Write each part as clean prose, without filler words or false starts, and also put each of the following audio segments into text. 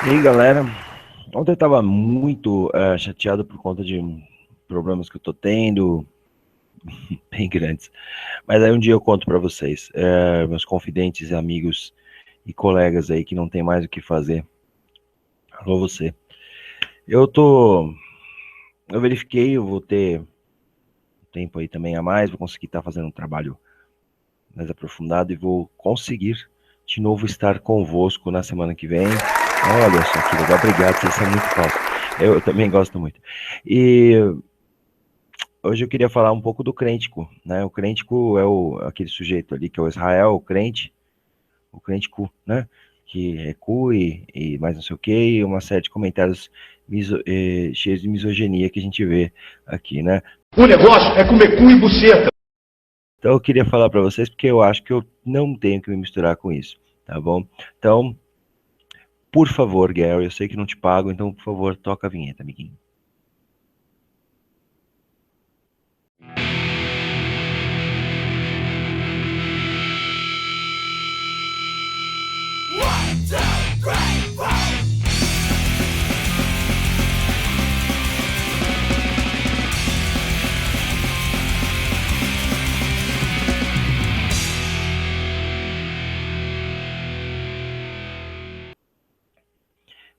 E aí, galera, ontem eu tava muito chateado por conta de problemas que eu tô tendo, bem grandes. Mas aí um dia eu conto pra vocês, meus confidentes, amigos e colegas aí que não tem mais o que fazer. Alô, você. Eu tô, eu verifiquei, eu vou ter tempo aí também a mais, vou conseguir estar fazendo um trabalho mais aprofundado e vou conseguir de novo estar convosco na semana que vem. Olha só que legal, obrigado, vocês são muito falsos. Eu também gosto muito. E hoje eu queria falar um pouco do crêntico, né? O crêntico é aquele sujeito ali que é o Israel, o crêntico, né? Que é cu e mais não sei o que, e uma série de comentários cheios de misoginia que a gente vê aqui, né? O negócio é comer cu e buceta. Então eu queria falar para vocês porque eu acho que eu não tenho que me misturar com isso, tá bom? Então, por favor, Gary, eu sei que não te pago, então por favor, toca a vinheta, amiguinho.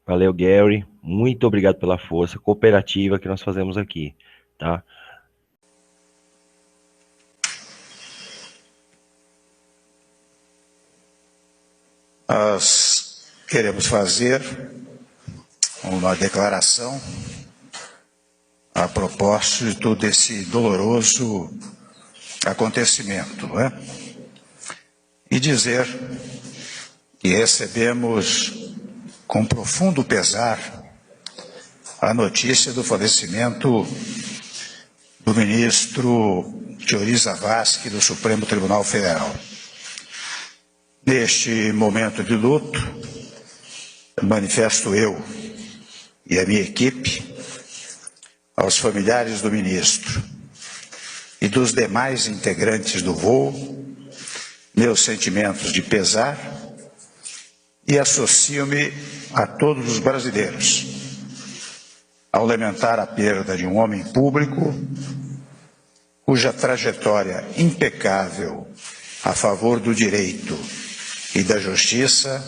Valeu, Gary. Muito obrigado pela força cooperativa que nós fazemos aqui, tá? Nós queremos fazer uma declaração a propósito desse doloroso acontecimento, não é? E dizer que recebemos com profundo pesar a notícia do falecimento do ministro Chiori Zavascki do Supremo Tribunal Federal. Neste momento de luto, manifesto eu e a minha equipe aos familiares do ministro e dos demais integrantes do voo meus sentimentos de pesar e associo-me a todos os brasileiros ao lamentar a perda de um homem público cuja trajetória impecável a favor do direito e da justiça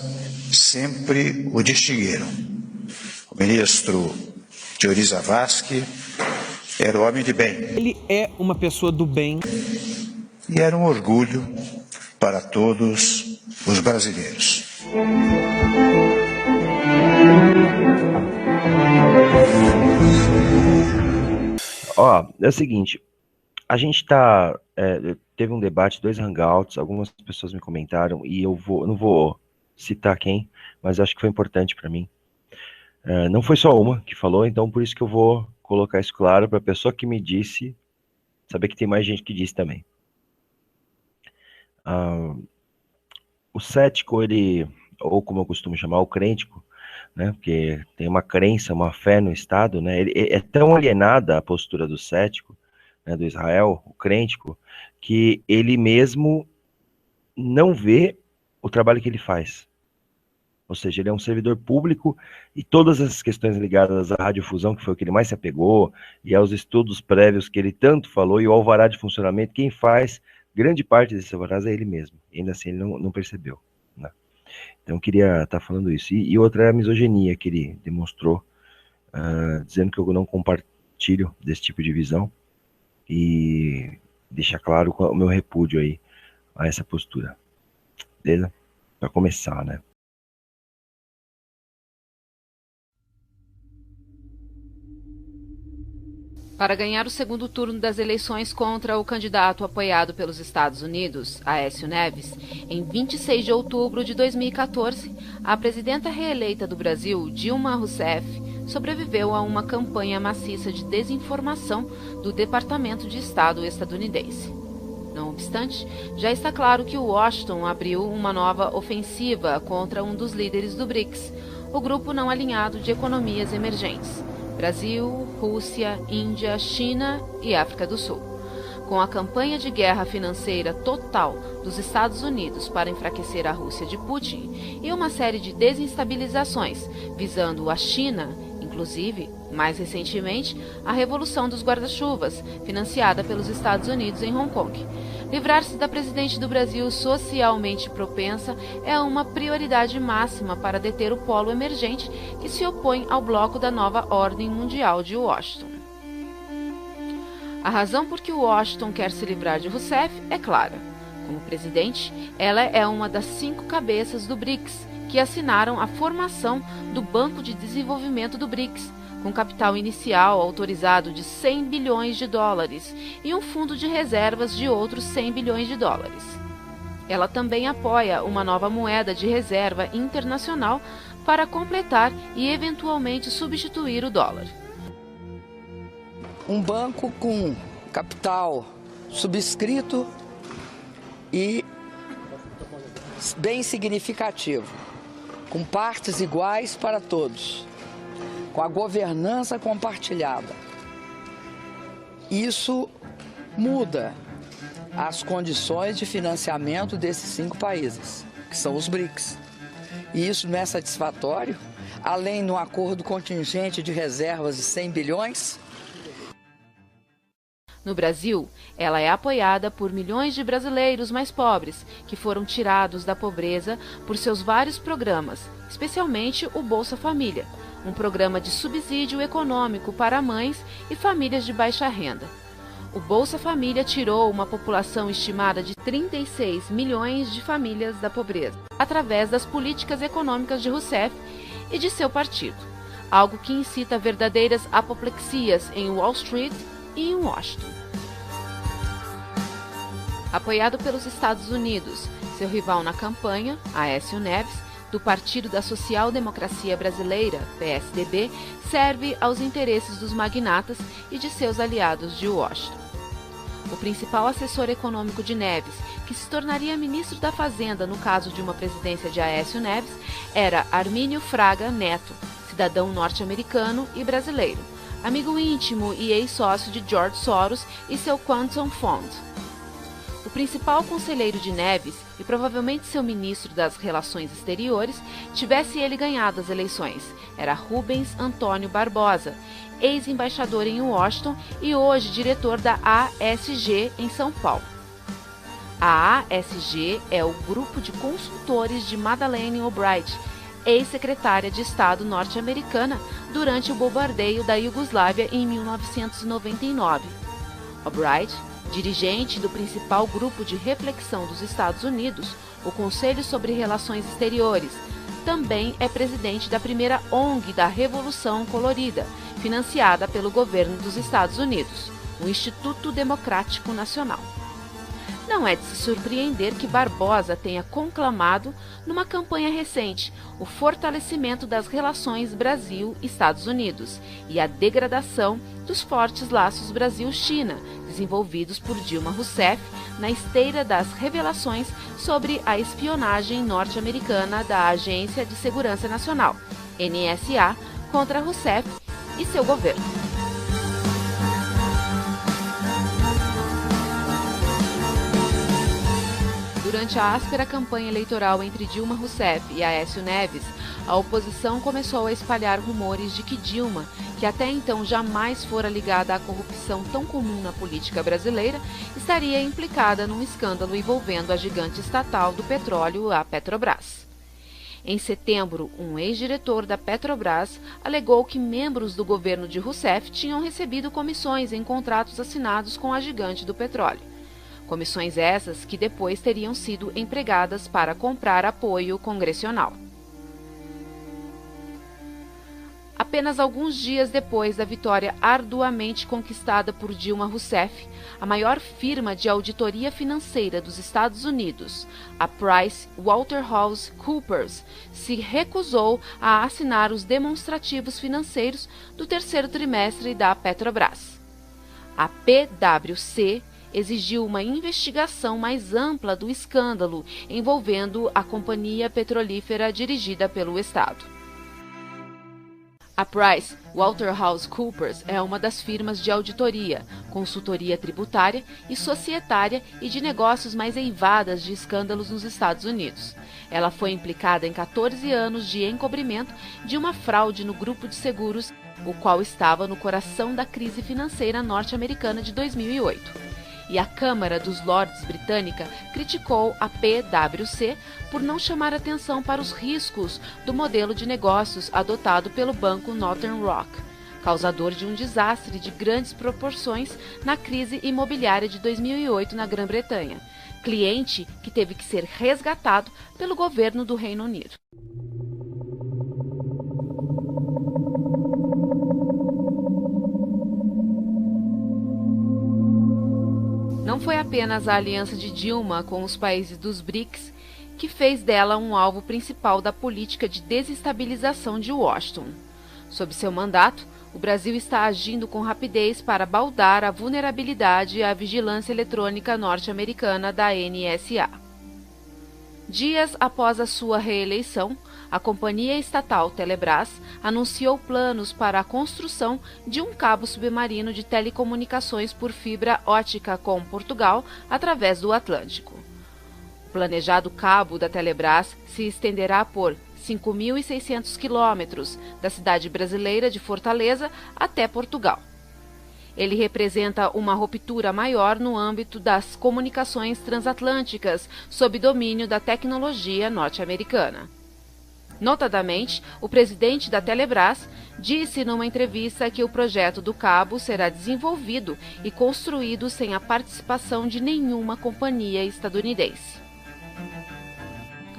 sempre o distinguiram. O ministro Chiori Zavascki era homem de bem. Ele é uma pessoa do bem. E era um orgulho para todos os brasileiros. Ó, é o seguinte, a gente teve um debate, 2 hangouts, algumas pessoas me comentaram e eu não vou citar quem, mas acho que foi importante para mim. Não foi só uma que falou, então por isso que eu vou colocar isso claro para a pessoa que me disse, saber que tem mais gente que disse também. O cético, ele, ou como eu costumo chamar, o crêntico, né, porque tem uma crença, uma fé no Estado, né, ele é tão alienada a postura do cético, né, do Israel, o crêntico, que ele mesmo não vê o trabalho que ele faz. Ou seja, ele é um servidor público e todas essas questões ligadas à radiodifusão, que foi o que ele mais se apegou, e aos estudos prévios que ele tanto falou, e o alvará de funcionamento, quem faz grande parte desse alvará é ele mesmo. E ainda assim ele não percebeu, né? Então eu queria estar falando isso. E outra é a misoginia que ele demonstrou, dizendo que eu não compartilho desse tipo de visão e deixar claro o meu repúdio aí a essa postura. Beleza? Para começar, né? Para ganhar o segundo turno das eleições contra o candidato apoiado pelos Estados Unidos, Aécio Neves, em 26 de outubro de 2014, a presidenta reeleita do Brasil, Dilma Rousseff, sobreviveu a uma campanha maciça de desinformação do Departamento de Estado estadunidense. Não obstante, já está claro que Washington abriu uma nova ofensiva contra um dos líderes do BRICS, o grupo não alinhado de economias emergentes: Brasil, Rússia, Índia, China e África do Sul. com a campanha de guerra financeira total dos Estados Unidos para enfraquecer a Rússia de Putin e uma série de desestabilizações visando a China, inclusive, mais recentemente, a Revolução dos Guarda-Chuvas, financiada pelos Estados Unidos em Hong Kong. Livrar-se da presidente do Brasil socialmente propensa é uma prioridade máxima para deter o polo emergente que se opõe ao bloco da nova ordem mundial de Washington. A razão por que Washington quer se livrar de Rousseff é clara. Como presidente, ela é uma das 5 cabeças do BRICS, que assinaram a formação do Banco de Desenvolvimento do BRICS, com capital inicial autorizado de 100 bilhões de dólares e um fundo de reservas de outros 100 bilhões de dólares. Ela também apoia uma nova moeda de reserva internacional para completar e eventualmente substituir o dólar. Um banco com capital subscrito e bem significativo, com partes iguais para todos, com a governança compartilhada. Isso muda as condições de financiamento desses 5 países, que são os BRICS. E isso não é satisfatório, além de um acordo contingente de reservas de 100 bilhões. No Brasil, ela é apoiada por milhões de brasileiros mais pobres, que foram tirados da pobreza por seus vários programas, especialmente o Bolsa Família, um programa de subsídio econômico para mães e famílias de baixa renda. O Bolsa Família tirou uma população estimada de 36 milhões de famílias da pobreza, através das políticas econômicas de Rousseff e de seu partido, algo que incita verdadeiras apoplexias em Wall Street e em Washington. Apoiado pelos Estados Unidos, seu rival na campanha, Aécio Neves, do Partido da Social Democracia Brasileira, PSDB, serve aos interesses dos magnatas e de seus aliados de Washington. O principal assessor econômico de Neves, que se tornaria ministro da Fazenda no caso de uma presidência de Aécio Neves, era Armínio Fraga Neto, cidadão norte-americano e brasileiro, amigo íntimo e ex-sócio de George Soros e seu Quantum Fund. O principal conselheiro de Neves, e provavelmente seu ministro das Relações Exteriores, tivesse ele ganhado as eleições, era Rubens Antônio Barbosa, ex-embaixador em Washington e hoje diretor da ASG em São Paulo. A ASG é o grupo de consultores de Madeleine Albright, ex-secretária de Estado norte-americana durante o bombardeio da Iugoslávia em 1999. Albright, dirigente do principal grupo de reflexão dos Estados Unidos, o Conselho sobre Relações Exteriores, também é presidente da primeira ONG da Revolução Colorida, financiada pelo governo dos Estados Unidos, o Instituto Democrático Nacional. Não é de se surpreender que Barbosa tenha conclamado, numa campanha recente, o fortalecimento das relações Brasil-Estados Unidos e a degradação dos fortes laços Brasil-China, desenvolvidos por Dilma Rousseff na esteira das revelações sobre a espionagem norte-americana da Agência de Segurança Nacional, NSA, contra Rousseff e seu governo. Durante a áspera campanha eleitoral entre Dilma Rousseff e Aécio Neves, a oposição começou a espalhar rumores de que Dilma, que até então jamais fora ligada à corrupção tão comum na política brasileira, estaria implicada num escândalo envolvendo a gigante estatal do petróleo, a Petrobras. Em setembro, um ex-diretor da Petrobras alegou que membros do governo de Rousseff tinham recebido comissões em contratos assinados com a gigante do petróleo. Comissões essas que depois teriam sido empregadas para comprar apoio congressional. Apenas alguns dias depois da vitória arduamente conquistada por Dilma Rousseff, a maior firma de auditoria financeira dos Estados Unidos, a PricewaterhouseCoopers, se recusou a assinar os demonstrativos financeiros do terceiro trimestre da Petrobras. A PwC exigiu uma investigação mais ampla do escândalo envolvendo a companhia petrolífera dirigida pelo Estado. A PricewaterhouseCoopers é uma das firmas de auditoria, consultoria tributária e societária e de negócios mais eivadas de escândalos nos Estados Unidos. Ela foi implicada em 14 anos de encobrimento de uma fraude no grupo de seguros, o qual estava no coração da crise financeira norte-americana de 2008. E a Câmara dos Lordes britânica criticou a PwC por não chamar atenção para os riscos do modelo de negócios adotado pelo banco Northern Rock, causador de um desastre de grandes proporções na crise imobiliária de 2008 na Grã-Bretanha, cliente que teve que ser resgatado pelo governo do Reino Unido. Não foi apenas a aliança de Dilma com os países dos BRICS que fez dela um alvo principal da política de desestabilização de Washington. Sob seu mandato, o Brasil está agindo com rapidez para baldar a vulnerabilidade à vigilância eletrônica norte-americana da NSA. Dias após a sua reeleição, a companhia estatal Telebrás anunciou planos para a construção de um cabo submarino de telecomunicações por fibra ótica com Portugal através do Atlântico. O planejado cabo da Telebrás se estenderá por 5.600 quilômetros da cidade brasileira de Fortaleza até Portugal. Ele representa uma ruptura maior no âmbito das comunicações transatlânticas sob domínio da tecnologia norte-americana. Notadamente, o presidente da Telebrás disse numa entrevista que o projeto do cabo será desenvolvido e construído sem a participação de nenhuma companhia estadunidense.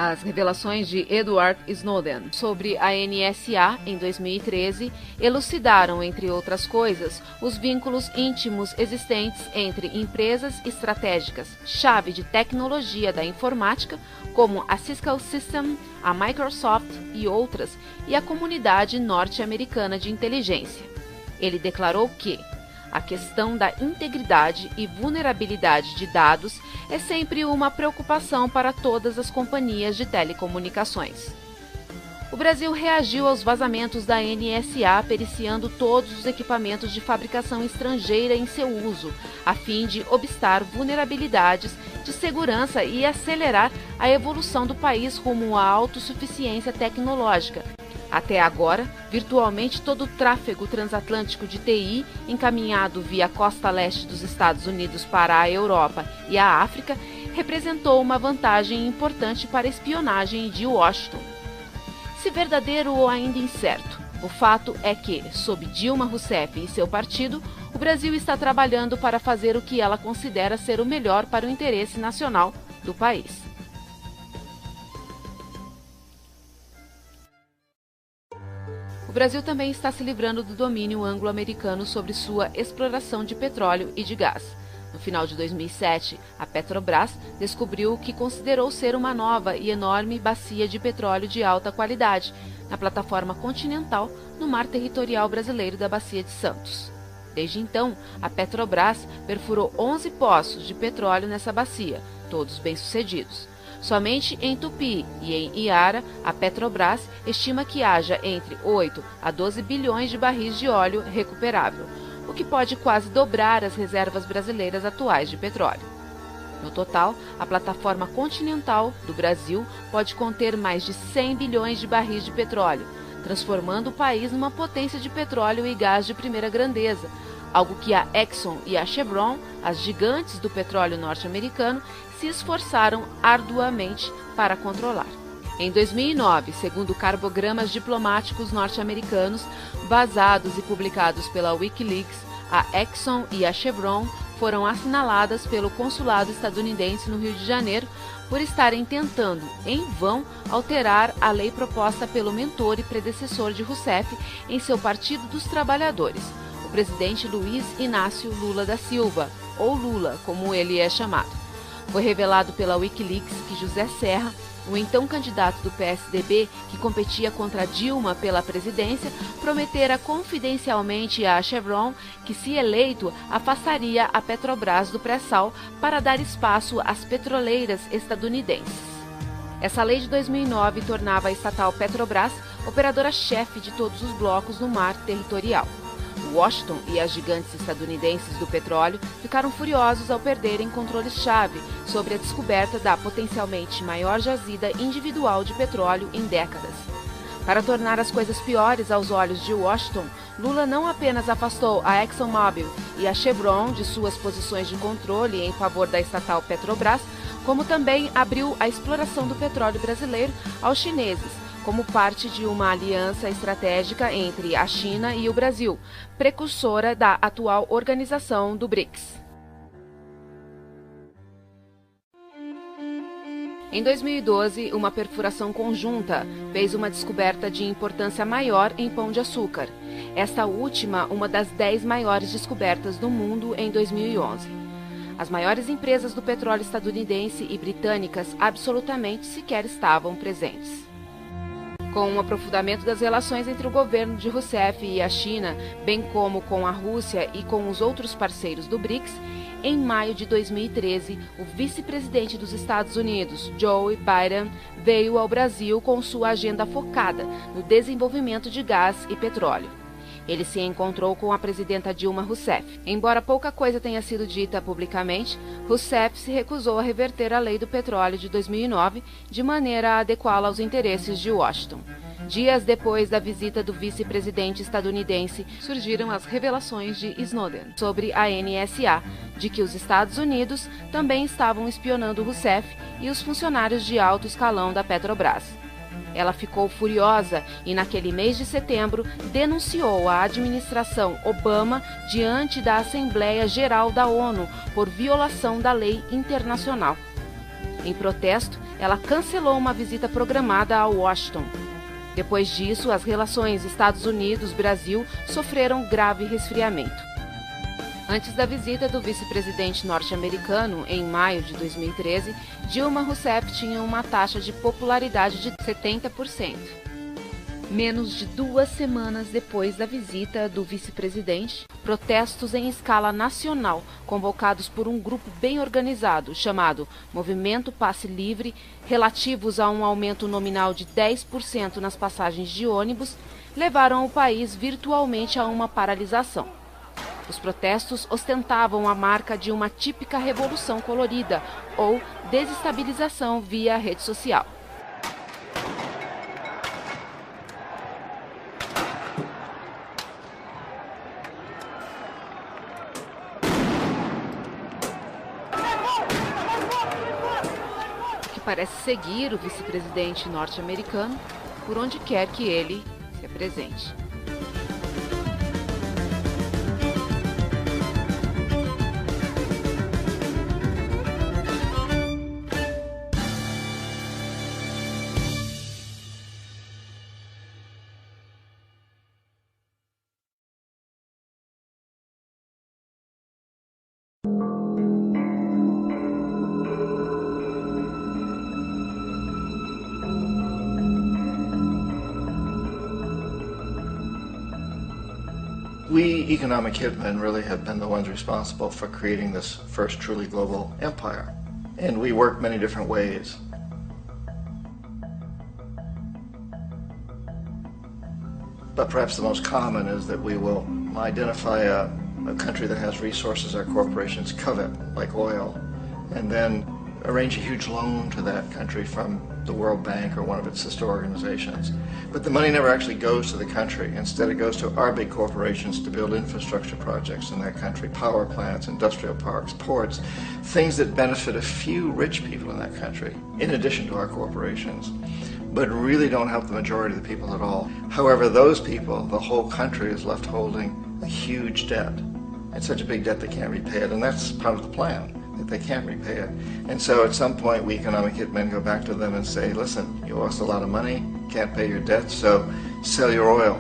As revelações de Edward Snowden sobre a NSA em 2013 elucidaram, entre outras coisas, os vínculos íntimos existentes entre empresas estratégicas, chave de tecnologia da informática, como a Cisco Systems, a Microsoft e outras, e a comunidade norte-americana de inteligência. Ele declarou que a questão da integridade e vulnerabilidade de dados é sempre uma preocupação para todas as companhias de telecomunicações. O Brasil reagiu aos vazamentos da NSA periciando todos os equipamentos de fabricação estrangeira em seu uso, a fim de obstar vulnerabilidades de segurança e acelerar a evolução do país rumo à autossuficiência tecnológica. Até agora, virtualmente todo o tráfego transatlântico de TI encaminhado via a costa leste dos Estados Unidos para a Europa e a África representou uma vantagem importante para a espionagem de Washington. Se verdadeiro ou ainda incerto, o fato é que, sob Dilma Rousseff e seu partido, o Brasil está trabalhando para fazer o que ela considera ser o melhor para o interesse nacional do país. O Brasil também está se livrando do domínio anglo-americano sobre sua exploração de petróleo e de gás. No final de 2007, a Petrobras descobriu o que considerou ser uma nova e enorme bacia de petróleo de alta qualidade na plataforma continental no mar territorial brasileiro da Bacia de Santos. Desde então, a Petrobras perfurou 11 poços de petróleo nessa bacia, todos bem-sucedidos. Somente em Tupi e em Iara, a Petrobras estima que haja entre 8 a 12 bilhões de barris de óleo recuperável, o que pode quase dobrar as reservas brasileiras atuais de petróleo. No total, a plataforma continental do Brasil pode conter mais de 100 bilhões de barris de petróleo, transformando o país numa potência de petróleo e gás de primeira grandeza, algo que a Exxon e a Chevron, as gigantes do petróleo norte-americano, se esforçaram arduamente para controlar. Em 2009, segundo carbogramas diplomáticos norte-americanos vazados e publicados pela Wikileaks, a Exxon e a Chevron foram assinaladas pelo consulado estadunidense no Rio de Janeiro por estarem tentando, em vão, alterar a lei proposta pelo mentor e predecessor de Rousseff em seu Partido dos Trabalhadores, o presidente Luiz Inácio Lula da Silva, ou Lula, como ele é chamado. Foi revelado pela Wikileaks que José Serra, o então candidato do PSDB que competia contra Dilma pela presidência, prometera confidencialmente à Chevron que, se eleito, afastaria a Petrobras do pré-sal para dar espaço às petroleiras estadunidenses. Essa lei de 2009 tornava a estatal Petrobras operadora-chefe de todos os blocos no mar territorial. Washington e as gigantes estadunidenses do petróleo ficaram furiosos ao perderem controle-chave sobre a descoberta da potencialmente maior jazida individual de petróleo em décadas. Para tornar as coisas piores aos olhos de Washington, Lula não apenas afastou a ExxonMobil e a Chevron de suas posições de controle em favor da estatal Petrobras, como também abriu a exploração do petróleo brasileiro aos chineses, como parte de uma aliança estratégica entre a China e o Brasil, precursora da atual organização do BRICS. Em 2012, uma perfuração conjunta fez uma descoberta de importância maior em Pão de Açúcar. Esta última, uma das 10 maiores descobertas do mundo em 2011. As maiores empresas do petróleo estadunidense e britânicas absolutamente sequer estavam presentes. Com o aprofundamento das relações entre o governo de Rousseff e a China, bem como com a Rússia e com os outros parceiros do BRICS, em maio de 2013, o vice-presidente dos Estados Unidos, Joe Biden, veio ao Brasil com sua agenda focada no desenvolvimento de gás e petróleo. Ele se encontrou com a presidenta Dilma Rousseff. Embora pouca coisa tenha sido dita publicamente, Rousseff se recusou a reverter a lei do petróleo de 2009 de maneira a adequá-la aos interesses de Washington. Dias depois da visita do vice-presidente estadunidense, surgiram as revelações de Snowden sobre a NSA, de que os Estados Unidos também estavam espionando Rousseff e os funcionários de alto escalão da Petrobras. Ela ficou furiosa e, naquele mês de setembro, denunciou a administração Obama diante da Assembleia Geral da ONU por violação da lei internacional. Em protesto, ela cancelou uma visita programada a Washington. Depois disso, as relações Estados Unidos-Brasil sofreram grave resfriamento. Antes da visita do vice-presidente norte-americano, em maio de 2013, Dilma Rousseff tinha uma taxa de popularidade de 70%. Menos de 2 semanas depois da visita do vice-presidente, protestos em escala nacional, convocados por um grupo bem organizado, chamado Movimento Passe Livre, relativos a um aumento nominal de 10% nas passagens de ônibus, levaram o país virtualmente a uma paralisação. Os protestos ostentavam a marca de uma típica revolução colorida ou desestabilização via rede social. Que parece seguir o vice-presidente norte-americano por onde quer que ele se apresente. We economic hitmen really have been the ones responsible for creating this first truly global empire. And we work many different ways. But perhaps the most common is that we will identify a country that has resources our corporations covet, like oil, and then arrange a huge loan to that country from the World Bank or one of its sister organizations. But the money never actually goes to the country. Instead, it goes to our big corporations to build infrastructure projects in that country, power plants, industrial parks, ports, things that benefit a few rich people in that country, in addition to our corporations, but really don't help the majority of the people at all. However, those people, the whole country is left holding a huge debt. It's such a big debt they can't repay it, and that's part of the plan. They can't repay it. And so at some point we economic hitmen go back to them and say, listen, you owe us a lot of money, can't pay your debts, so sell your oil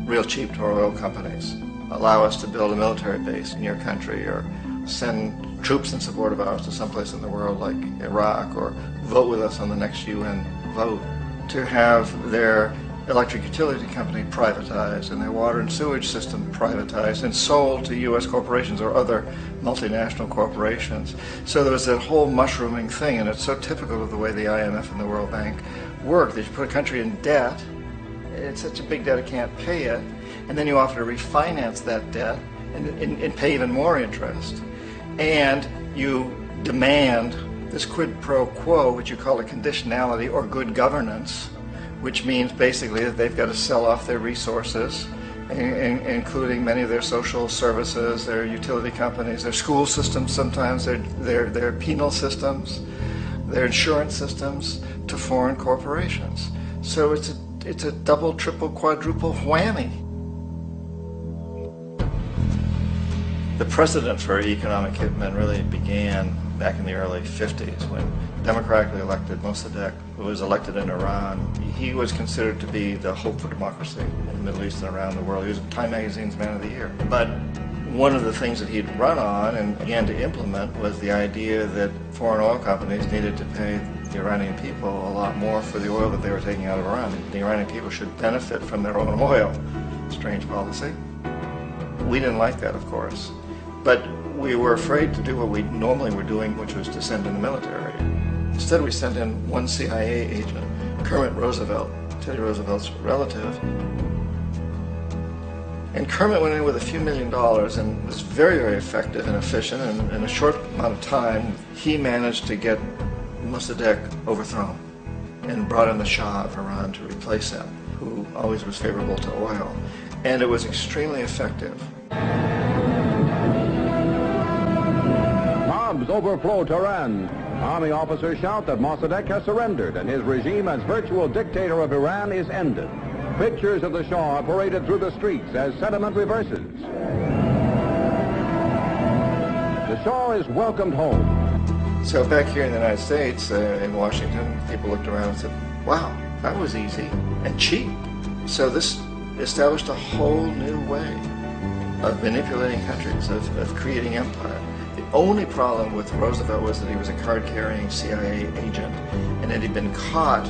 real cheap to our oil companies. Allow us to build a military base in your country, or send troops in support of ours to someplace in the world like Iraq, or vote with us on the next UN vote. To have their electric utility company privatized and their water and sewage system privatized and sold to U.S. corporations or other multinational corporations. So there was that whole mushrooming thing, and it's so typical of the way the IMF and the World Bank work, that you put a country in debt, it's such a big debt it can't pay it, and then you offer to refinance that debt and pay even more interest. And you demand this quid pro quo, which you call a conditionality or good governance, which means basically that they've got to sell off their resources, including many of their social services, their utility companies, their school systems sometimes, their penal systems, their insurance systems, to foreign corporations. So it's a double, triple, quadruple whammy. The precedent for economic hitmen really began back in the early 50s when democratically elected Mossadegh, who was elected in Iran, he was considered to be the hope for democracy in the Middle East and around the world. He was Time Magazine's Man of the Year. But one of the things that he'd run on and began to implement was the idea that foreign oil companies needed to pay the Iranian people a lot more for the oil that they were taking out of Iran. The Iranian people should benefit from their own oil. Strange policy. We didn't like that, of course. But we were afraid to do what we normally were doing, which was to send in the military. Instead, we sent in one CIA agent, Kermit Roosevelt, Teddy Roosevelt's relative. And Kermit went in with a few $1 million and was very, very effective and efficient. And in a short amount of time, he managed to get Mossadegh overthrown and brought in the Shah of Iran to replace him, who always was favorable to oil. And it was extremely effective. Mobs overflow Tehran. Army officers shout that Mossadegh has surrendered and his regime as virtual dictator of Iran is ended. Pictures of the Shah are paraded through the streets as sentiment reverses. The Shah is welcomed home. So back here in the United States, in Washington, people looked around and said, wow, that was easy and cheap. So this established a whole new way of manipulating countries, of creating empire. The only problem with Roosevelt was that he was a card-carrying CIA agent, and had he been caught,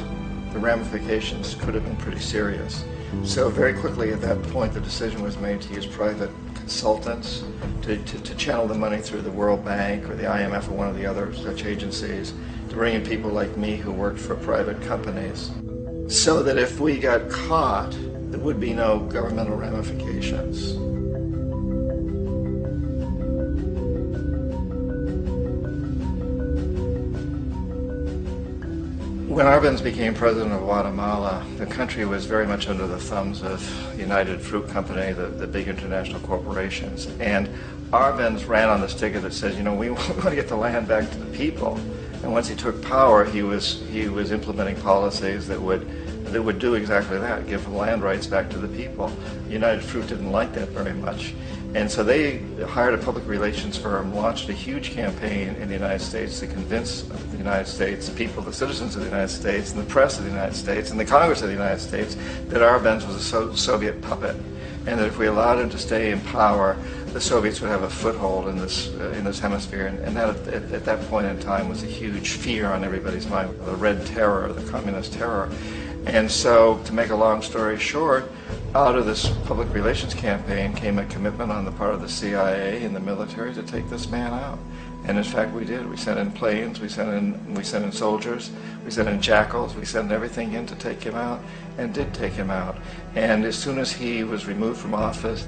the ramifications could have been pretty serious. So very quickly at that point, the decision was made to use private consultants to channel the money through the World Bank or the IMF or one of the other such agencies, to bring in people like me who worked for private companies, so that if we got caught, there would be no governmental ramifications. When Arbenz became president of Guatemala, the country was very much under the thumbs of United Fruit Company, the big international corporations. And Arbenz ran on this ticket that says, you know, we want to get the land back to the people. And once he took power, he was implementing policies that would do exactly that, give land rights back to the people. United Fruit didn't like that very much. And so they hired a public relations firm, launched a huge campaign in the United States to convince the United States people, the citizens of the United States, and the press of the United States, and the Congress of the United States, that Arbenz was a Soviet puppet, and that if we allowed him to stay in power, the Soviets would have a foothold in this hemisphere. And that, at that point in time, was a huge fear on everybody's mind, the Red Terror, the Communist terror. And so, to make a long story short, out of this public relations campaign came a commitment on the part of the CIA and the military to take this man out. And in fact, we did. We sent in planes, we sent in soldiers, we sent in jackals, we sent everything in to take him out, and did take him out. And as soon as he was removed from office,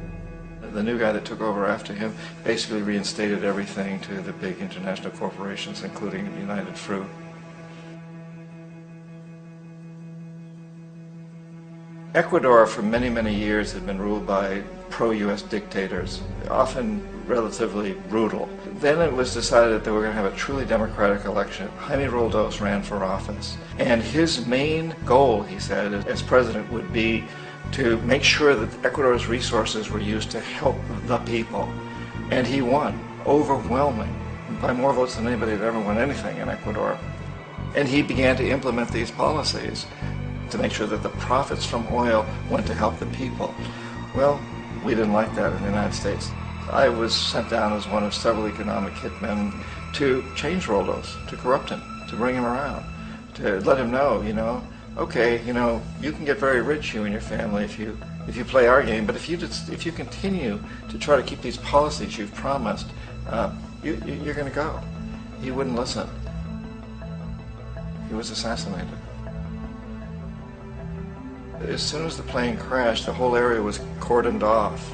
the new guy that took over after him basically reinstated everything to the big international corporations, including United Fruit. Ecuador for many, many years had been ruled by pro-U.S. dictators, often relatively brutal. Then it was decided that they were going to have a truly democratic election. Jaime Roldos ran for office, and his main goal, he said, as president would be to make sure that Ecuador's resources were used to help the people. And he won, overwhelming, by more votes than anybody had ever won anything in Ecuador. And he began to implement these policies to make sure that the profits from oil went to help the people. Well, we didn't like that in the United States. I was sent down as one of several economic hitmen to change Roldos, to corrupt him, to bring him around, to let him know, you know, okay, you know, you can get very rich, you and your family, if you play our game, but if you continue to try to keep these policies you've promised, you're going to go. He wouldn't listen. He was assassinated. As soon as the plane crashed, the whole area was cordoned off.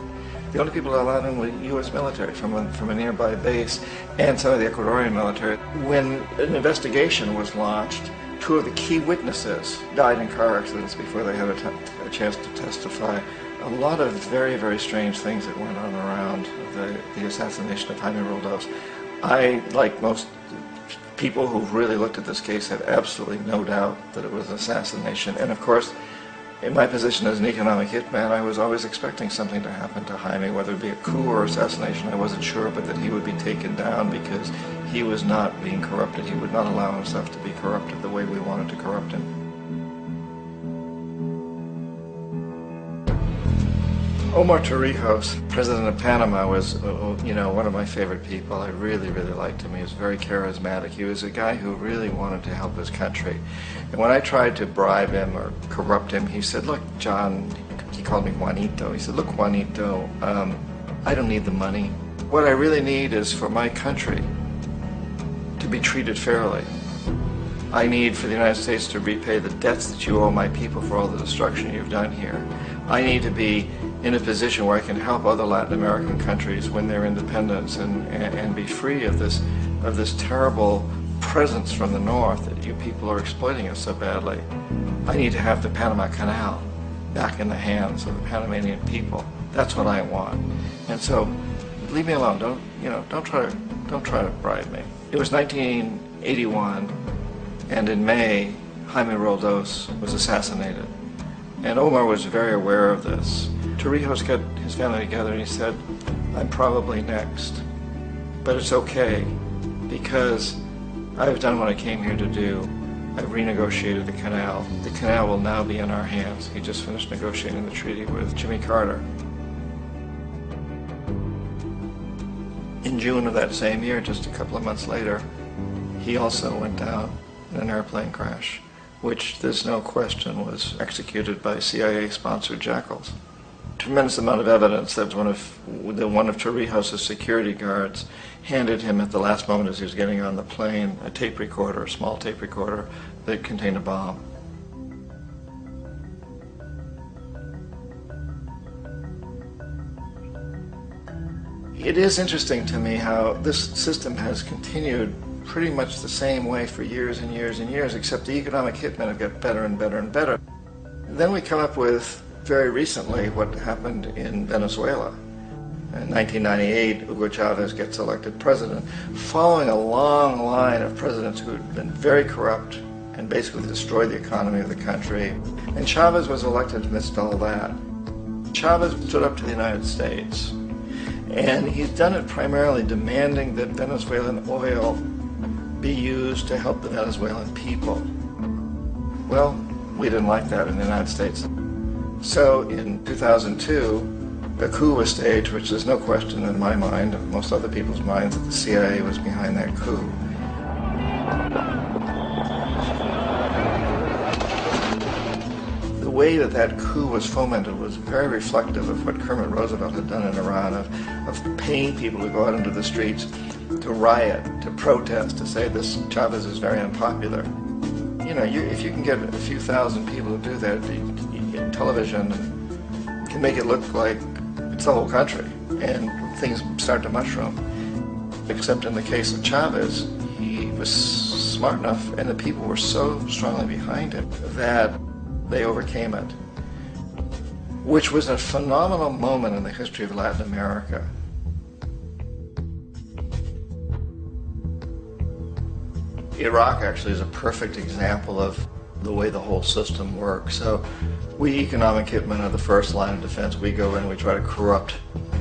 The only people allowed in were U.S. military from a nearby base and some of the Ecuadorian military. When an investigation was launched, 2 of the key witnesses died in car accidents before they had a chance to testify. A lot of very, very strange things that went on around the assassination of Jaime Roldos. I, like most people who've really looked at this case, have absolutely no doubt that it was an assassination. And of course, in my position as an economic hitman, I was always expecting something to happen to Jaime, whether it be a coup or assassination, I wasn't sure, but that he would be taken down because he was not being corrupted. He would not allow himself to be corrupted the way we wanted to corrupt him. Omar Torrijos, president of Panama, was, one of my favorite people. I really, really liked him. He was very charismatic. He was a guy who really wanted to help his country. And when I tried to bribe him or corrupt him, he said, look, John, he called me Juanito. He said, look, Juanito, I don't need the money. What I really need is for my country to be treated fairly. I need for the United States to repay the debts that you owe my people for all the destruction you've done here. I need to be in a position where I can help other Latin American countries win their independence and be free of this terrible presence from the north that you people are exploiting us so badly. I need to have the Panama Canal back in the hands of the Panamanian people. That's what I want. And so, leave me alone. Don't try to bribe me. It was 1981, and in May, Jaime Roldos was assassinated. And Omar was very aware of this. Torrijos got his family together and he said, I'm probably next, but it's okay because I've done what I came here to do. I've renegotiated the canal. The canal will now be in our hands. He just finished negotiating the treaty with Jimmy Carter. In June of that same year, just a couple of months later, he also went down in an airplane crash, which there's no question was executed by CIA-sponsored jackals. Tremendous amount of evidence that one of Torrijos' security guards handed him at the last moment as he was getting on the plane a tape recorder, a small tape recorder that contained a bomb. It is interesting to me how this system has continued pretty much the same way for years and years and years, except the economic hitmen have got better and better and better. And then we come up with, very recently, what happened in Venezuela. In 1998, Hugo Chavez gets elected president, following a long line of presidents who had been very corrupt and basically destroyed the economy of the country. And Chavez was elected amidst all that. Chavez stood up to the United States, and he's done it primarily demanding that Venezuelan oil be used to help the Venezuelan people. Well, we didn't like that in the United States. So in 2002, a coup was staged, which there's no question in my mind, and most other people's minds, that the CIA was behind that coup. The way that coup was fomented was very reflective of what Kermit Roosevelt had done in Iran, of paying people to go out into the streets to riot, to protest, to say this Chavez is very unpopular. If you can get a few thousand people to do that, television can make it look like it's the whole country, and things start to mushroom. Except in the case of Chavez, he was smart enough, and the people were so strongly behind him that they overcame it, which was a phenomenal moment in the history of Latin America. Iraq actually is a perfect example of the way the whole system works. So we economic hitmen are the first line of defense. We go in, we try to corrupt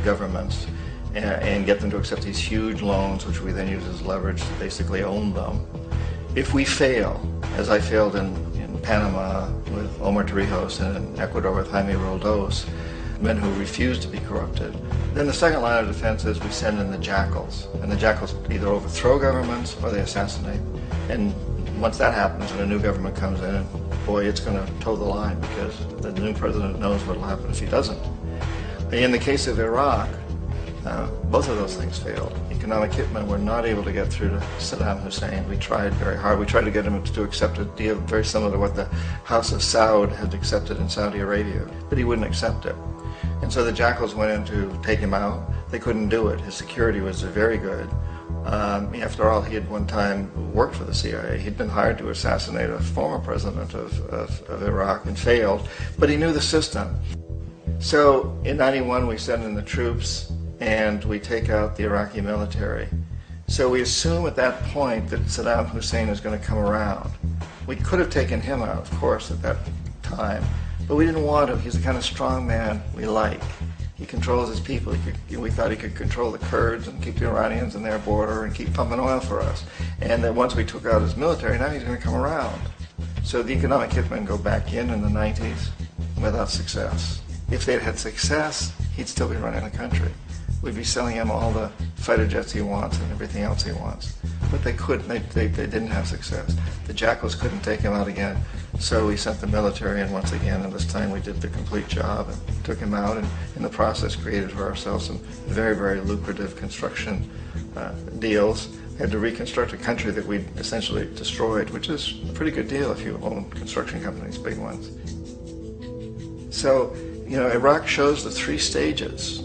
governments and get them to accept these huge loans, which we then use as leverage to basically own them. If we fail, as I failed in Panama with Omar Torrijos and in Ecuador with Jaime Roldos, men who refuse to be corrupted, then the second line of defense is we send in the jackals. And the jackals either overthrow governments or they assassinate. And once that happens and a new government comes in, boy, it's going to toe the line because the new president knows what will happen if he doesn't. In the case of Iraq, both of those things failed. Economic hitmen were not able to get through to Saddam Hussein. We tried very hard. We tried to get him to accept a deal very similar to what the House of Saud had accepted in Saudi Arabia, but he wouldn't accept it. And so the Jackals went in to take him out. They couldn't do it. His security was very good. After all, he had one time worked for the CIA. He'd been hired to assassinate a former president of Iraq and failed, but he knew the system. So in '91, we send in the troops and we take out the Iraqi military. So we assume at that point that Saddam Hussein is going to come around. We could have taken him out, of course, at that time, but we didn't want him. He's the kind of strong man we like. He controls his people. We thought he could control the Kurds and keep the Iranians in their border and keep pumping oil for us. And that once we took out his military, now he's going to come around. So the economic hitmen go back in the 90s without success. If they'd had success, he'd still be running the country. We'd be selling him all the fighter jets he wants and everything else he wants. But they couldn't. They didn't have success. The Jackals couldn't take him out again, so we sent the military in once again, and this time we did the complete job and took him out, and in the process created for ourselves some very, very lucrative construction deals. We had to reconstruct a country that we'd essentially destroyed, which is a pretty good deal if you own construction companies, big ones. So, Iraq shows the three stages.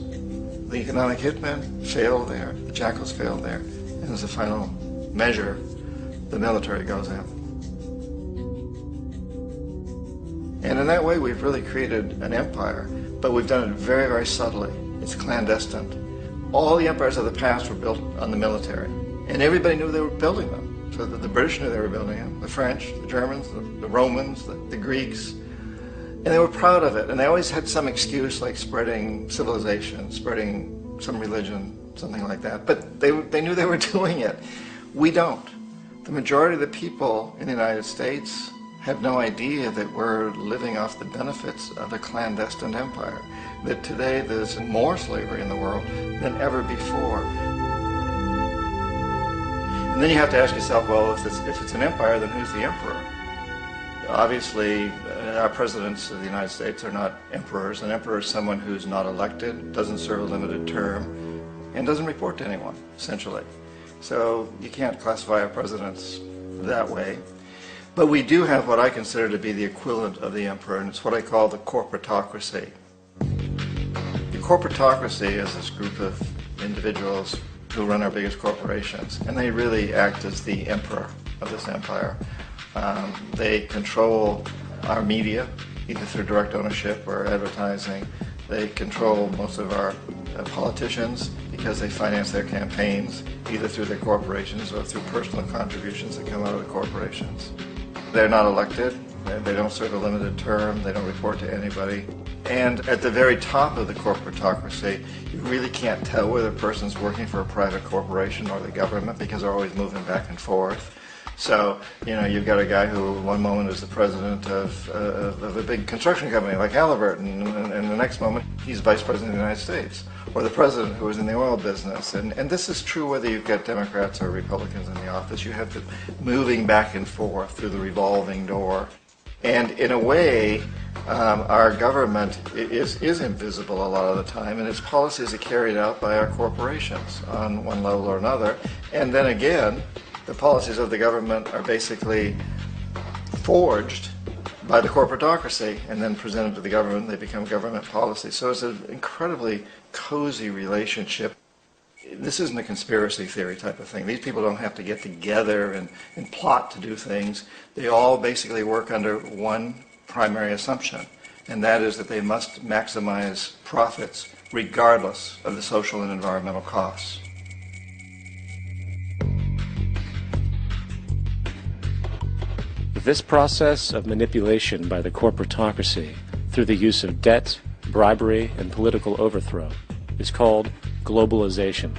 The economic hitmen failed there, the Jackals failed there, and as a final measure, the military goes in. And in that way, we've really created an empire, but we've done it very, very subtly. It's clandestine. All the empires of the past were built on the military, and everybody knew they were building them. So the British knew they were building them, the French, the Germans, the Romans, the Greeks. And they were proud of it, and they always had some excuse like spreading civilization, spreading some religion, something like that. But they knew they were doing it. We don't. The majority of the people in the United States have no idea that we're living off the benefits of a clandestine empire, that today there's more slavery in the world than ever before. And then you have to ask yourself, well, if it's an empire, then who's the emperor? Obviously, our presidents of the United States are not emperors. An emperor is someone who's not elected, doesn't serve a limited term, and doesn't report to anyone, essentially. So you can't classify our presidents that way. But we do have what I consider to be the equivalent of the emperor, and it's what I call the corporatocracy. The corporatocracy is this group of individuals who run our biggest corporations, and they really act as the emperor of this empire. They control our media, either through direct ownership or advertising. They control most of our politicians because they finance their campaigns, either through their corporations or through personal contributions that come out of the corporations. They're not elected. They don't serve a limited term. They don't report to anybody. And at the very top of the corporatocracy, you really can't tell whether a person's working for a private corporation or the government because they're always moving back and forth. So, you've got a guy who one moment is the president of a big construction company like Halliburton, and the next moment he's vice president of the United States, or the president who is in the oil business. And this is true whether you've got Democrats or Republicans in the office. You have to moving back and forth through the revolving door. And in a way, our government is invisible a lot of the time, and its policies are carried out by our corporations on one level or another. And then again, the policies of the government are basically forged by the corporatocracy and then presented to the government. They become government policy. So it's an incredibly cozy relationship. This isn't a conspiracy theory type of thing. These people don't have to get together and plot to do things. They all basically work under one primary assumption, and that is that they must maximize profits regardless of the social and environmental costs. This process of manipulation by the corporatocracy through the use of debt, bribery, and political overthrow is called globalization.